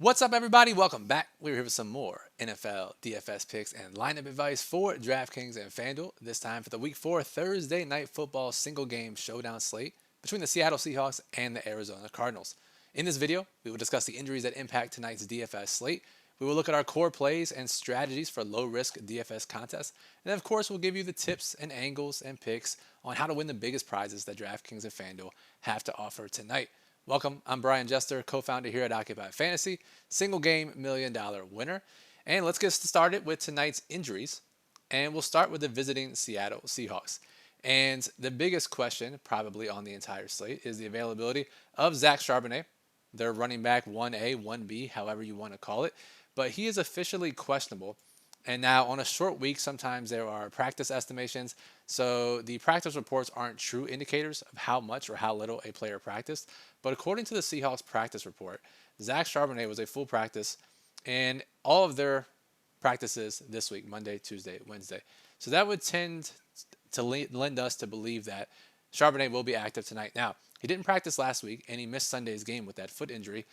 What's up, everybody? Welcome back. We're here with some more NFL DFS picks and lineup advice for DraftKings and FanDuel. This time for the Week 4 Thursday Night Football single game showdown slate between the Seattle Seahawks and the Arizona Cardinals. In this video, we will discuss the injuries that impact tonight's DFS slate. We will look at our core plays and strategies for low risk DFS contests. And then, of course, we'll give you the tips and angles and picks on how to win the biggest prizes that DraftKings and FanDuel have to offer tonight. Welcome, I'm Brian Jester, co-founder here at Occupy Fantasy, single game $1 million winner. And let's get started with tonight's injuries. And we'll start with the visiting Seattle Seahawks. And the biggest question, probably on the entire slate, is the availability of Zach Charbonnet, their running back 1A, 1B, however you want to call it. But he is officially questionable. And now, on a short week, sometimes there are practice estimations. So the practice reports aren't true indicators of how much or how little a player practiced. But according to the Seahawks practice report, Zach Charbonnet was a full practice in all of their practices this week, Monday, Tuesday, Wednesday. So that would tend to lend us to believe that Charbonnet will be active tonight. Now, he didn't practice last week, and he missed Sunday's game with that foot injury.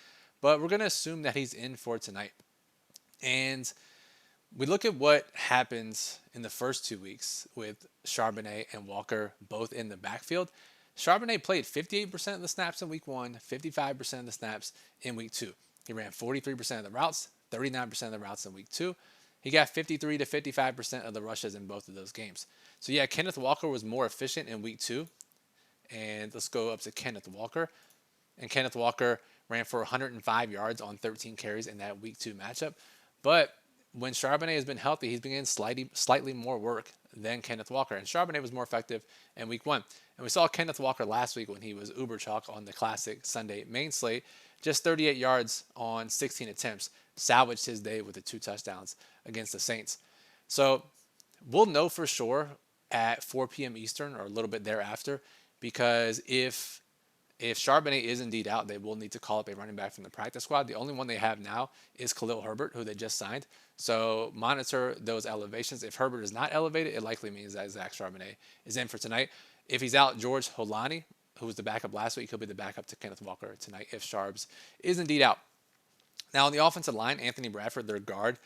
But we're going to assume that he's in for tonight. And we look at what happens in the first 2 weeks with Charbonnet and Walker both in the backfield. Charbonnet played 58% of the snaps in week 1, 55% of the snaps in week 2. He ran 43% of the routes, 39% of the routes in week 2. He got 53 to 55% of the rushes in both of those games. So yeah, Kenneth Walker was more efficient in week 2. And let's go up to Kenneth Walker. And Kenneth Walker ran for 105 yards on 13 carries in that week 2 matchup. But when Charbonnet has been healthy, he's been getting slightly more work than Kenneth Walker. And Charbonnet was more effective in week 1. And we saw Kenneth Walker last week when he was uber chalk on the classic Sunday main slate. Just 38 yards on 16 attempts. Salvaged his day with the 2 touchdowns against the Saints. So we'll know for sure at 4 p.m. Eastern or a little bit thereafter, because if Charbonnet is indeed out, they will need to call up a running back from the practice squad. The only one they have now is Khalil Herbert, who they just signed. So monitor those elevations. If Herbert is not elevated, it likely means that Zach Charbonnet is in for tonight. If he's out, George Holani, who was the backup last week, he'll be the backup to Kenneth Walker tonight if Charbs is indeed out. Now on the offensive line, Anthony Bradford, their guard,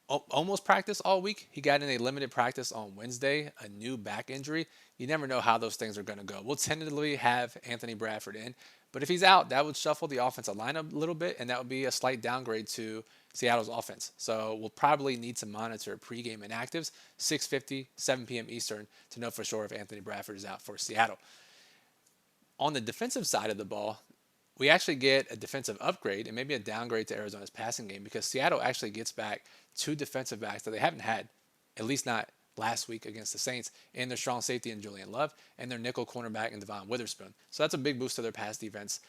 almost practiced all week. He got in a limited practice on Wednesday, a new back injury. You never know how those things are going to go. We'll tentatively have Anthony Bradford in, but if he's out, that would shuffle the offensive lineup a little bit, and that would be a slight downgrade to Seattle's offense. So we'll probably need to monitor pregame inactives, 6:50, 7 p.m. Eastern, to know for sure if Anthony Bradford is out for Seattle. On the defensive side of the ball, we actually get a defensive upgrade and maybe a downgrade to Arizona's passing game, because Seattle actually gets back 2 defensive backs that they haven't had, at least not last week against the Saints, and their strong safety in Julian Love and their nickel cornerback in Devon Witherspoon. So that's a big boost to their pass defense.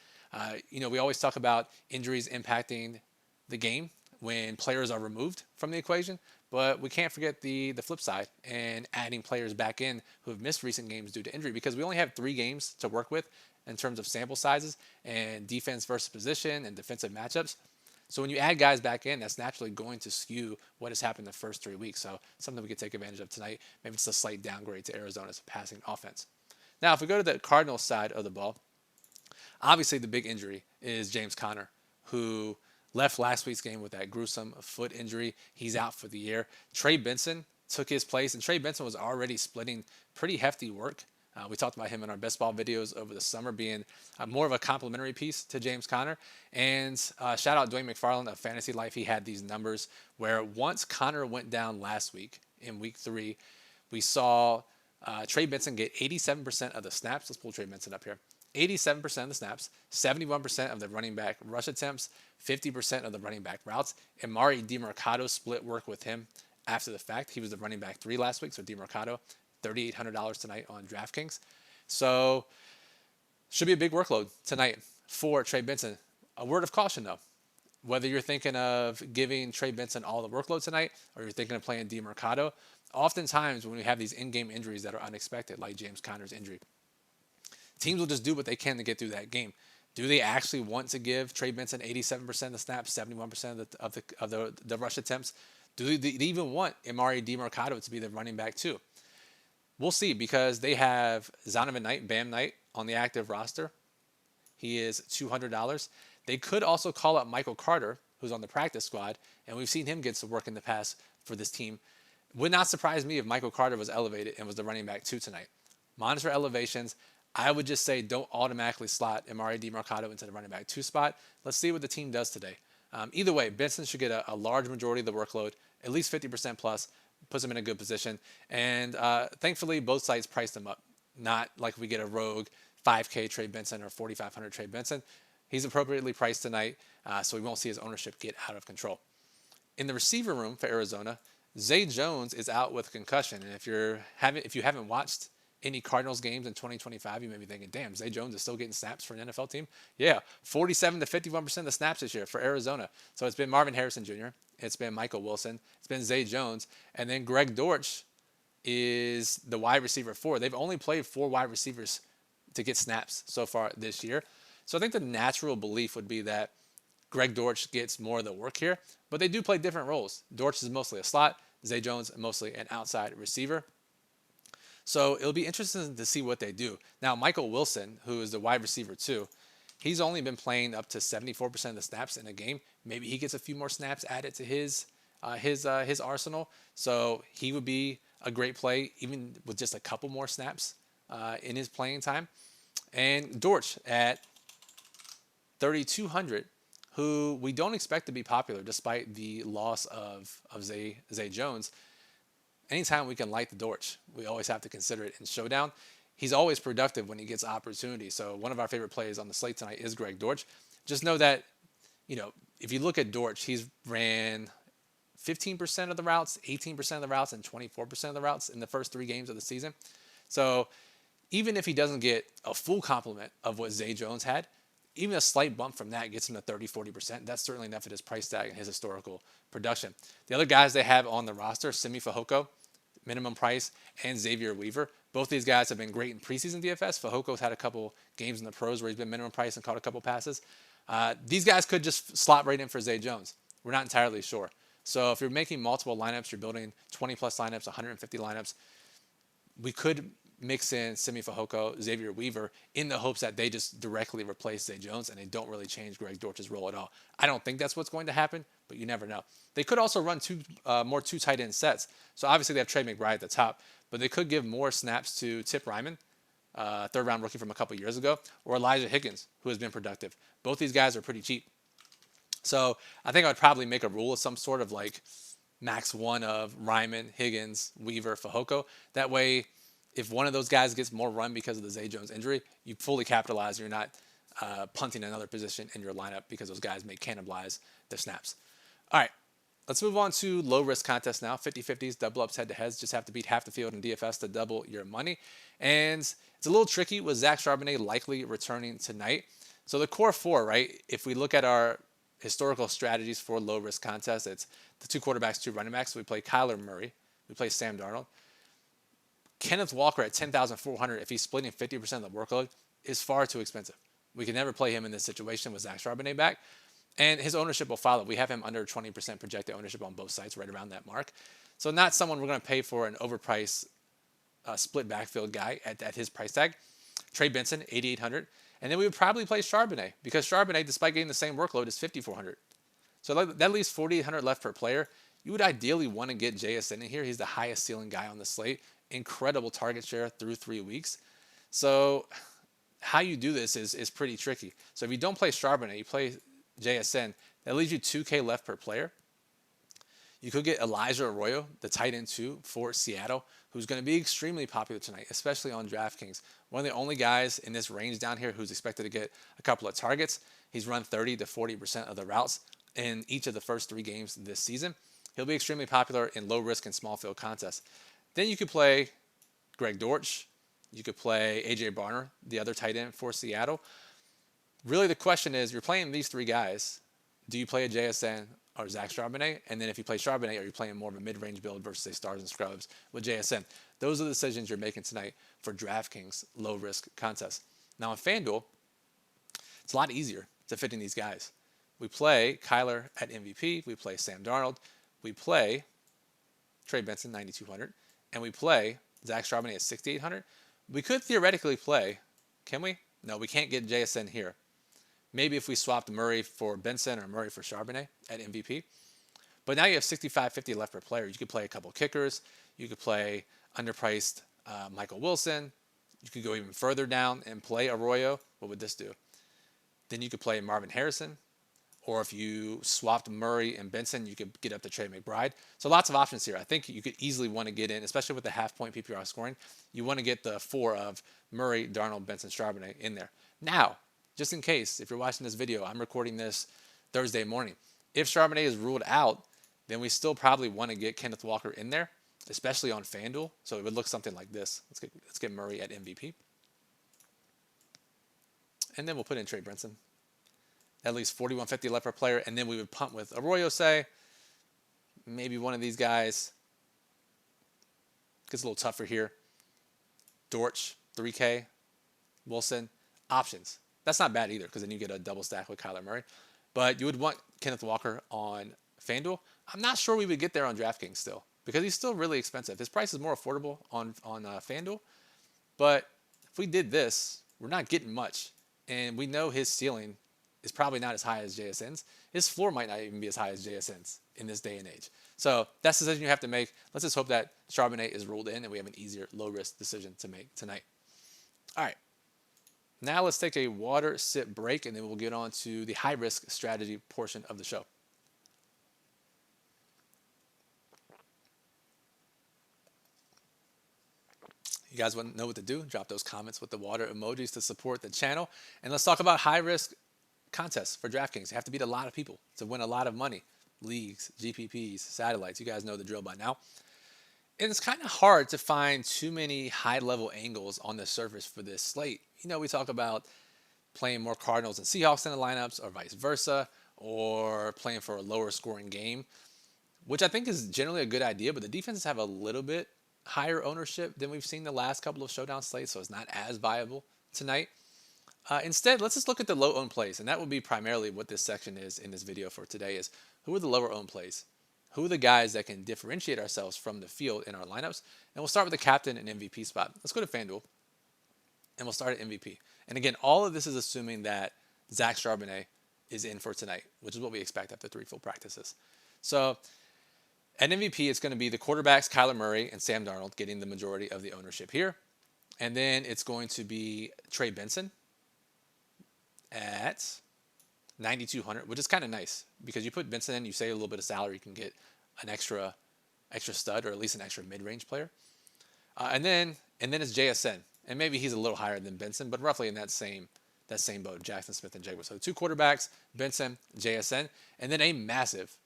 We always talk about injuries impacting the game when players are removed from the equation, but we can't forget the flip side and adding players back in who have missed recent games due to injury, because we only have 3 games to work with in terms of sample sizes and defense versus position and defensive matchups. So when you add guys back in, that's naturally going to skew what has happened the first 3 weeks. So something we could take advantage of tonight. Maybe it's a slight downgrade to Arizona's passing offense. Now, if we go to the Cardinals side of the ball, obviously the big injury is James Conner, who left last week's game with that gruesome foot injury. He's out for the year. Trey Benson took his place, and Trey Benson was already splitting pretty hefty work. We talked about him in our best ball videos over the summer, being more of a complimentary piece to James Conner. And shout out Dwayne McFarland of Fantasy Life. He had these numbers where once Conner went down last week in week 3, we saw Trey Benson get 87% of the snaps. Let's pull Trey Benson up here. 87% of the snaps, 71% of the running back rush attempts, 50% of the running back routes. And Mari DiMercado split work with him after the fact. He was the running back 3 last week, so DiMercado, $3,800 tonight on DraftKings. So should be a big workload tonight for Trey Benson. A word of caution, though. Whether you're thinking of giving Trey Benson all the workload tonight or you're thinking of playing DiMercado, oftentimes when we have these in-game injuries that are unexpected, like James Conner's injury, teams will just do what they can to get through that game. Do they actually want to give Trey Benson 87% of the snaps, 71% of the rush attempts? Do they even want Amari DiMercado to be the running back too? We'll see, because they have Zonovan Knight, Bam Knight, on the active roster. He is $200. They could also call up Michael Carter, who's on the practice squad, and we've seen him get some work in the past for this team. Would not surprise me if Michael Carter was elevated and was the running back 2 tonight. Monitor elevations. I would just say don't automatically slot Amari DiMercato into the running back 2 spot. Let's see what the team does today. Either way, Benson should get a large majority of the workload, at least 50% plus, puts him in a good position. And thankfully, both sites priced him up. Not like we get a rogue 5K Trey Benson or 4,500 Trey Benson. He's appropriately priced tonight, so we won't see his ownership get out of control. In the receiver room for Arizona, Zay Jones is out with concussion. And if you haven't watched any Cardinals games in 2025, you may be thinking, damn, Zay Jones is still getting snaps for an NFL team? Yeah, 47 to 51% of the snaps this year for Arizona. So it's been Marvin Harrison Jr., it's been Michael Wilson, it's been Zay Jones, and then Greg Dortch is the wide receiver 4. They've only played 4 wide receivers to get snaps so far this year. So I think the natural belief would be that Greg Dortch gets more of the work here, but they do play different roles. Dortch is mostly a slot, Zay Jones mostly an outside receiver. So it'll be interesting to see what they do. Now, Michael Wilson, who is the wide receiver 2, he's only been playing up to 74% of the snaps in a game. Maybe he gets a few more snaps added to his arsenal. So he would be a great play, even with just a couple more snaps in his playing time. And Dortch at 3,200, who we don't expect to be popular despite the loss of Zay Jones. Anytime we can light the Dortch, we always have to consider it in Showdown. He's always productive when he gets opportunity. So one of our favorite plays on the slate tonight is Greg Dortch. Just know that, if you look at Dortch, he's ran 15% of the routes, 18% of the routes, and 24% of the routes in the first 3 games of the season. So even if he doesn't get a full complement of what Zay Jones had, even a slight bump from that gets him to 30-40%. That's certainly enough at his price tag and his historical production. The other guys they have on the roster, Simi Fehoko, minimum price, and Xavier Weaver. Both these guys have been great in preseason DFS. Fehoko's had a couple games in the pros where he's been minimum price and caught a couple passes. These guys could just slot right in for Zay Jones. We're not entirely sure. So if you're making multiple lineups, you're building 20-plus lineups, 150 lineups, we could mix in Simi Fehoko, Xavier Weaver, in the hopes that they just directly replace Zay Jones and they don't really change Greg Dortch's role at all. I don't think that's what's going to happen, but you never know. They could also run more two tight end sets. So obviously they have Trey McBride at the top, but they could give more snaps to Tip Ryman, third-round rookie from a couple years ago, or Elijah Higgins, who has been productive. Both these guys are pretty cheap. So I think I would probably make a rule of some sort of like max 1 of Ryman, Higgins, Weaver, Fehoko. That way, if one of those guys gets more run because of the Zay Jones injury, you fully capitalize. You're not punting another position in your lineup because those guys may cannibalize their snaps. All right, let's move on to low-risk contests now. 50-50s, double-ups, head-to-heads. Just have to beat half the field in DFS to double your money. And it's a little tricky with Zach Charbonnet likely returning tonight. So the core 4, right, if we look at our historical strategies for low-risk contests, it's the 2 quarterbacks, 2 running backs. So we play Kyler Murray. We play Sam Darnold. Kenneth Walker at 10,400, if he's splitting 50% of the workload, is far too expensive. We can never play him in this situation with Zach Charbonnet back, and his ownership will follow. We have him under 20% projected ownership on both sites, right around that mark. So not someone we're going to pay for an overpriced split backfield guy at his price tag. Trey Benson, 8,800. And then we would probably play Charbonnet, because Charbonnet, despite getting the same workload, is 5,400. So that leaves 4,800 left per player. You would ideally want to get JSN in here. He's the highest ceiling guy on the slate. Incredible target share through 3 weeks. So how you do this is pretty tricky. So if you don't play Charbonnet, you play JSN, that leaves you 2K left per player. You could get Elijah Arroyo, the tight end 2 for Seattle, who's going to be extremely popular tonight, especially on DraftKings. One of the only guys in this range down here who's expected to get a couple of targets. He's run 30 to 40% of the routes in each of the first 3 games this season. He'll be extremely popular in low risk and small field contests. Then you could play Greg Dortch. You could play A.J. Barner, the other tight end for Seattle. Really, the question is, you're playing these 3 guys. Do you play a JSN or Zach Charbonnet? And then if you play Charbonnet, are you playing more of a mid-range build versus a stars and scrubs with JSN? Those are the decisions you're making tonight for DraftKings low-risk contests. Now, on FanDuel, it's a lot easier to fit in these guys. We play Kyler at MVP. We play Sam Darnold. We play Trey Benson, 9,200. And we play Zach Charbonnet at 6,800. We could theoretically play, can we? No, we can't get JSN here. Maybe if we swapped Murray for Benson or Murray for Charbonnet at MVP. But now you have 65.50 left per player. You could play a couple kickers. You could play underpriced Michael Wilson. You could go even further down and play Arroyo. What would this do? Then you could play Marvin Harrison. Or if you swapped Murray and Benson, you could get up to Trey McBride. So lots of options here. I think you could easily want to get in, especially with the half-point PPR scoring. You want to get the 4 of Murray, Darnold, Benson, Charbonnet in there. Now, just in case, if you're watching this video, I'm recording this Thursday morning. If Charbonnet is ruled out, then we still probably want to get Kenneth Walker in there, especially on FanDuel. So it would look something like this. Let's get Murray at MVP. And then we'll put in Trey Benson. At least 41.50 left per player, and then we would punt with Arroyo, say. Maybe one of these guys. Gets a little tougher here. Dortch, 3K. Wilson, options. That's not bad either, because then you get a double stack with Kyler Murray. But you would want Kenneth Walker on FanDuel. I'm not sure we would get there on DraftKings still, because he's still really expensive. His price is more affordable on FanDuel. But if we did this, we're not getting much. And we know his ceiling is probably not as high as JSN's. His floor might not even be as high as JSN's in this day and age. So that's the decision you have to make. Let's just hope that Charbonnet is ruled in and we have an easier, low-risk decision to make tonight. All right. Now let's take a water sip break, and then we'll get on to the high-risk strategy portion of the show. You guys want to know what to do? Drop those comments with the water emojis to support the channel. And let's talk about high-risk contests for DraftKings. You have to beat a lot of people to win a lot of money. Leagues, GPPs, satellites. You guys know the drill by now. And it's kind of hard to find too many high-level angles on the surface for this slate. You know, we talk about playing more Cardinals and Seahawks in the lineups or vice versa, or playing for a lower scoring game, which I think is generally a good idea, but the defenses have a little bit higher ownership than we've seen the last couple of showdown slates, so it's not as viable tonight. Instead, let's just look at the low-owned plays, and that will be primarily what this section is in this video for today is who are the lower-owned plays? Who are the guys that can differentiate ourselves from the field in our lineups? And we'll start with the captain and MVP spot. Let's go to FanDuel, and we'll start at MVP. And again, all of this is assuming that Zach Charbonnet is in for tonight, which is what we expect after 3 full practices. So at MVP, it's going to be the quarterbacks, Kyler Murray and Sam Darnold, getting the majority of the ownership here. And then it's going to be Trey Benson at 9,200, which is kind of nice because you put Benson in, you save a little bit of salary, you can get an extra stud or at least an extra mid-range player. And then it's JSN, and maybe he's a little higher than Benson, but roughly in that same boat, Jackson Smith and Jigba. So 2 quarterbacks, Benson, JSN, and then a massive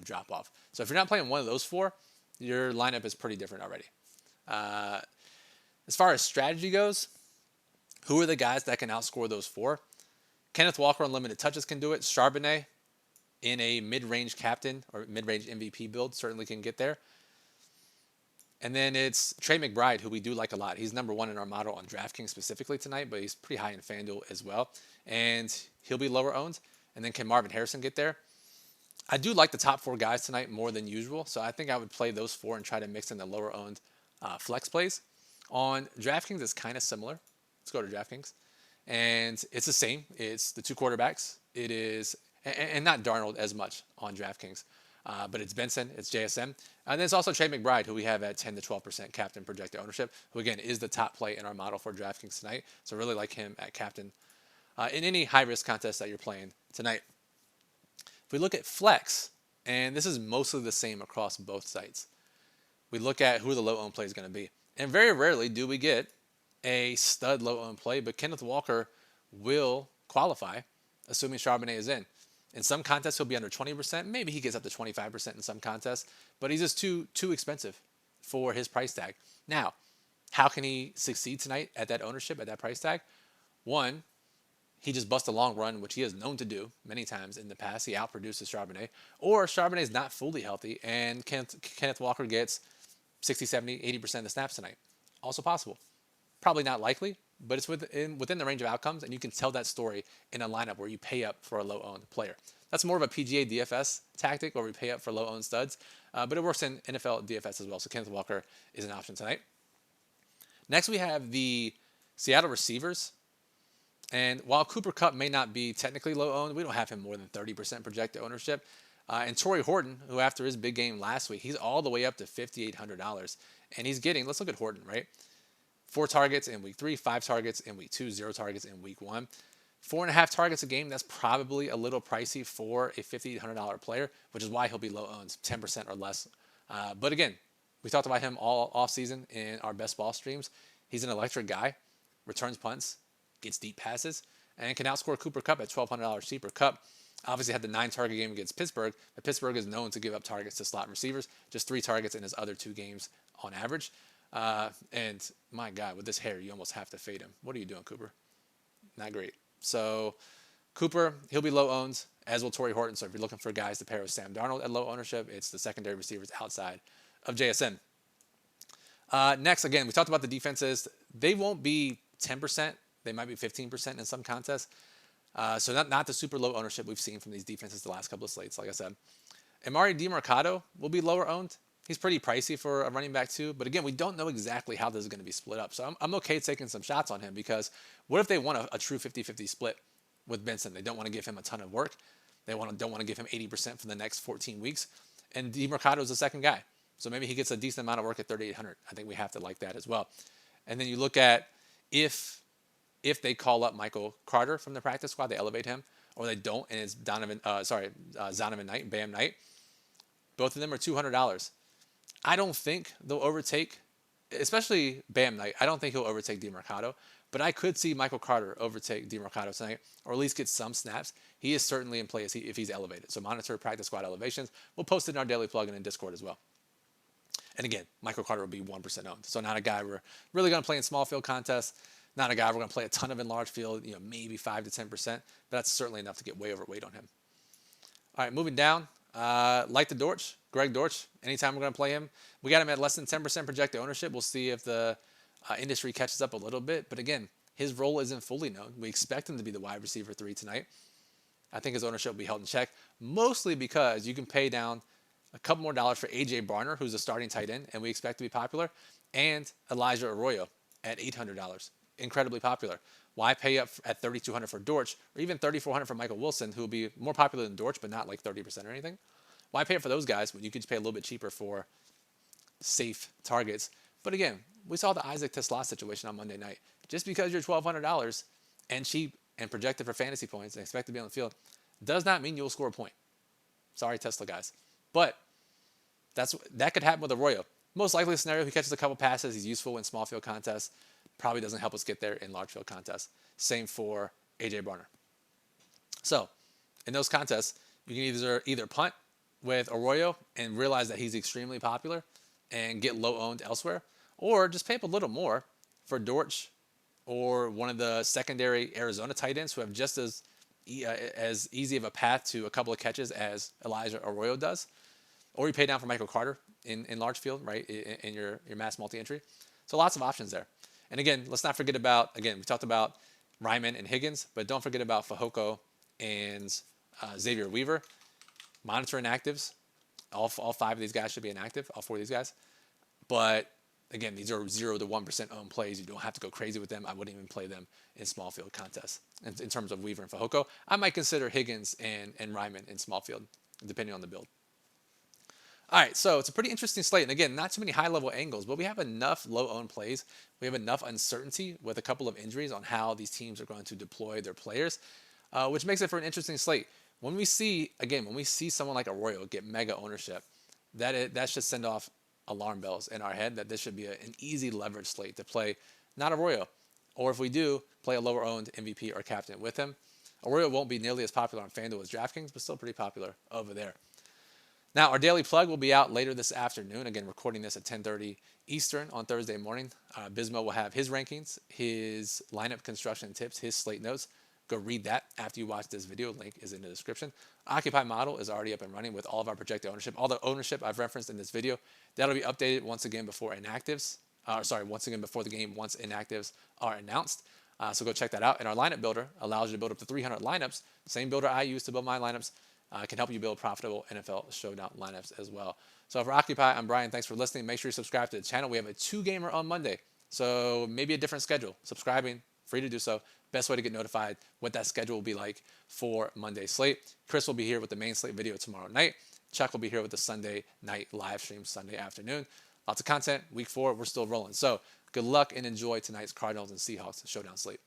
drop off. So if you're not playing one of those 4, your lineup is pretty different already. As far as strategy goes, who are the guys that can outscore those 4? Kenneth Walker on limited touches can do it. Charbonnet in a mid-range captain or mid-range MVP build certainly can get there. And then it's Trey McBride, who we do like a lot. He's number 1 in our model on DraftKings specifically tonight, but he's pretty high in FanDuel as well. And he'll be lower owned. And then can Marvin Harrison get there? I do like the top 4 guys tonight more than usual, so I think I would play those 4 and try to mix in the lower owned flex plays. On DraftKings, it's kind of similar. Let's go to DraftKings. And it's the same. It's the 2 quarterbacks. It is, and not Darnold as much on DraftKings, but it's Benson, it's JSN. And then it's also Trey McBride, who we have at 10 to 12% captain projected ownership, who again is the top play in our model for DraftKings tonight. So really like him at captain in any high-risk contest that you're playing tonight. If we look at flex, and this is mostly the same across both sites, we look at who the low-owned play is going to be. And very rarely do we get a stud low-owned play, but Kenneth Walker will qualify, assuming Charbonnet is in. In some contests, he'll be under 20%. Maybe he gets up to 25% in some contests, but he's just too expensive for his price tag. Now, how can he succeed tonight at that ownership, at that price tag? One, he just busts a long run, which he is known to do many times in the past. He outproduces Charbonnet. Or Charbonnet is not fully healthy, and Kenneth Walker gets 60, 70, 80% of the snaps tonight. Also possible. Probably not likely, but it's within the range of outcomes, and you can tell that story in a lineup where you pay up for a low-owned player. That's more of a PGA DFS tactic where we pay up for low-owned studs, but it works in NFL DFS as well, so Kenneth Walker is an option tonight. Next, we have the Seattle receivers, And while Cooper Kupp may not be technically low owned, we don't have him more than 30% projected ownership. And Torrey Horton, who after his big game last week, he's all the way up to $5,800. And he's getting, let's look at Horton, right? 4 targets in week 3, 5 targets in week 2, 0 targets in week 1. 4.5 targets a game, that's probably a little pricey for a $5,800 player, which is why he'll be low owned, 10% or less. But again, we talked about him all offseason in our best ball streams. He's an electric guy, returns punts, gets deep passes, and can outscore Cooper Kupp at $1,200 cheaper. Kupp obviously had the 9 target game against Pittsburgh, but Pittsburgh is known to give up targets to slot receivers, just 3 targets in his other 2 games on average. And my God, with this hair, you almost have to fade him. What are you doing, Cooper? Not great. So Cooper, he'll be low owned, as will Torrey Horton. So if you're looking for guys to pair with Sam Darnold at low ownership, it's the secondary receivers outside of JSN. Next, again, we talked about the defenses. They won't be 10%. They might be 15% in some contests. So not the super low ownership we've seen from these defenses the last couple of slates, like I said. Emari Demercado will be lower owned. He's pretty pricey for a running back too. But again, we don't know exactly how this is going to be split up. So I'm okay taking some shots on him, because what if they want a true 50-50 split with Benson? They don't want to give him a ton of work. They don't want to give him 80% for the next 14 weeks. And Demercado is the second guy. So maybe he gets a decent amount of work at 3,800. I think we have to like that as well. And then you look at if they call up Michael Carter from the practice squad, they elevate him, or they don't, and it's Zonovan Knight and Bam Knight. Both of them are $200. I don't think they'll overtake, especially Bam Knight. I don't think he'll overtake Demercado, but I could see Michael Carter overtake Demercado tonight, or at least get some snaps. He is certainly in play if he's elevated. So monitor practice squad elevations. We'll post it in our daily plug and in Discord as well. And again, Michael Carter will be 1% owned. So not a guy we're really going to play in small field contests. Not a guy we're going to play a ton of in large field, maybe 5 to 10%. But that's certainly enough to get way overweight on him. All right, moving down. Like the Dortch, Greg Dortch. Anytime we're going to play him, we got him at less than 10% projected ownership. We'll see if the industry catches up a little bit. But again, his role isn't fully known. We expect him to be the wide receiver 3 tonight. I think his ownership will be held in check, mostly because you can pay down a couple more dollars for A.J. Barner, who's a starting tight end, and we expect to be popular, and Elijah Arroyo at $800. Incredibly popular. Why pay up at $3,200 for Dortch, or even $3,400 for Michael Wilson, who will be more popular than Dortch, but not like 30% or anything? Why pay it for those guys when you could just pay a little bit cheaper for safe targets? But again, we saw the Isaac Tesla situation on Monday night. Just because you're $1,200 and cheap and projected for fantasy points and expect to be on the field does not mean you'll score a point. Sorry, Tesla guys. But that could happen with Arroyo. Most likely scenario, he catches a couple passes. He's useful in small field contests. Probably doesn't help us get there in large field contests. Same for A.J. Barner. So in those contests, you can either punt with Arroyo and realize that he's extremely popular and get low owned elsewhere, or just pay up a little more for Dortch or one of the secondary Arizona tight ends who have just as easy of a path to a couple of catches as Elijah Arroyo does. Or you pay down for Michael Carter in large field, right, in your mass multi-entry. So lots of options there. And again, let's not forget about, we talked about Ryman and Higgins, but don't forget about Fehoko and Xavier Weaver. Monitor inactives. All 5 of these guys should be inactive, all 4 of these guys. But again, these are 0 to 1% owned plays. You don't have to go crazy with them. I wouldn't even play them in small field contests. In terms of Weaver and Fehoko, I might consider Higgins and Ryman in small field, depending on the build. All right, so it's a pretty interesting slate. And again, not too many high-level angles, but we have enough low-owned plays. We have enough uncertainty with a couple of injuries on how these teams are going to deploy their players, which makes it for an interesting slate. When we see someone like Arroyo get mega ownership, that should send off alarm bells in our head that this should be an easy leverage slate to play, not Arroyo. Or if we do, play a lower-owned MVP or captain with him. Arroyo won't be nearly as popular on FanDuel as DraftKings, but still pretty popular over there. Now, our daily plug will be out later this afternoon. Again, recording this at 10:30 Eastern on Thursday morning. Bismo will have his rankings, his lineup construction tips, his slate notes. Go read that after you watch this video. Link is in the description. Occupy model is already up and running with all of our projected ownership. All the ownership I've referenced in this video, that'll be updated once again before inactives. Once again before the game once inactives are announced. So go check that out. And our lineup builder allows you to build up to 300 lineups. Same builder I use to build my lineups. Can help you build profitable NFL Showdown lineups as well. So for Occupy, I'm Brian. Thanks for listening. Make sure you subscribe to the channel. We have a 2-gamer on Monday, so maybe a different schedule. Subscribing free to do so. Best way to get notified what that schedule will be like for Monday's slate. Chris will be here with the main slate video tomorrow night. Chuck will be here with the Sunday night live stream Sunday afternoon. Lots of content. Week 4, we're still rolling. So good luck and enjoy tonight's Cardinals and Seahawks showdown slate.